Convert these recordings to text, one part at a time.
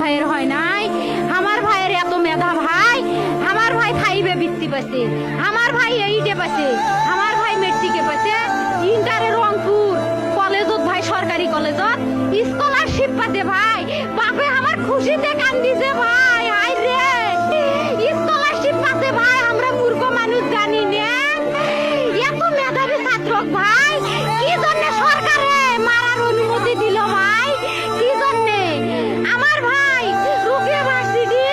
ভাইয়ের হয় নাই। আমার ভাইয়ের এত মেধা ভাই, আমার ভাই 5-এ বৃত্তি পাইছে, আমার ভাই 8-এ পাইছে, আমার ভাই মেট্রিকে পাইছে, ইন্টারে রংপুর কলেজত ভাই, সরকারি কলেজত স্কলারশিপ পাতে ভাই। বাপে আমার খুশিতে কান্দিছে ভাই, হাই রে স্কলারশিপ পাতে ভাই। আমরা মূর্খ মানুষ জানি না এত মেধাবী ছাত্র ভাই কি জন্য সরকারে মারার অনুমতি দিল ভাই, কি জন্য? আমার ভাই রুকিয়া ভার্সিটি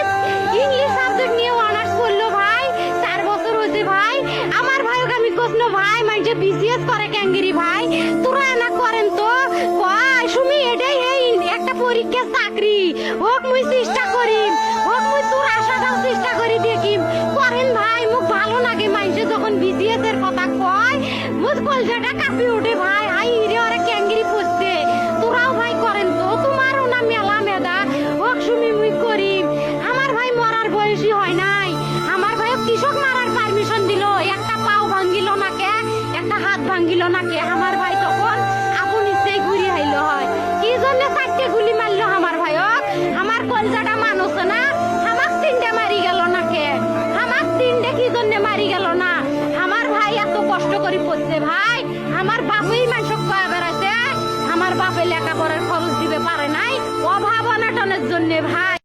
ইংলিশ সাবজেক্ট নিয়ে অনার্স করলো ভাই, 4 বছর হয়েছে ভাই। আমার ভাইকে আমি কইল ভাই মানে বিসিএস করে ক্যাঙ্গেরি ভাই, তোরা না করেন তো কয় সুমি এটাই এই একটা পরীক্ষা চাকরি হোক, মুই চেষ্টা করি হোক, মুই তোর আশাটাও চেষ্টা করি দেখি করেন ভাই। মুখ ভালো লাগে মানুষে যখন বিসিএস এর কথা কয়, মুখ কলজাটা কাঁপি ওঠে ভাই, হাই রে ওরা ক্যাঙ্গেরি পড়ছে। তোরাও ভাই করেন তো, তোমারও না মেলা মেধা হোক সুমি, মুই করি। আমার ভাই মরার বয়সী হয় নাই, আমার ভাই কৃষক মারার পারমিশন দিল, একটা পাও ভাঙ্গিল না কে, একটা হাত ভাঙ্গিল না কে। আমার ভাই তখন আপন ইচ্ছেই ঘুরি আইলো হয়, কি জন্য 4টে গুলি মারলো আমার ভাইক? আমার কলজাটা মানুষ না, আমার 3টে মারি গেল না কে? আমার 3টে কি জন্য মারি গেল না? আমার ভাই এত কষ্ট করে পড়ছে ভাই, আমার বাপই মানুষ কয়া বেড়াইছে, আমার বাপে লেখাপড়ার খরচ দিবে পারে নাই, অভাব অনাটনের জন্য ভাই।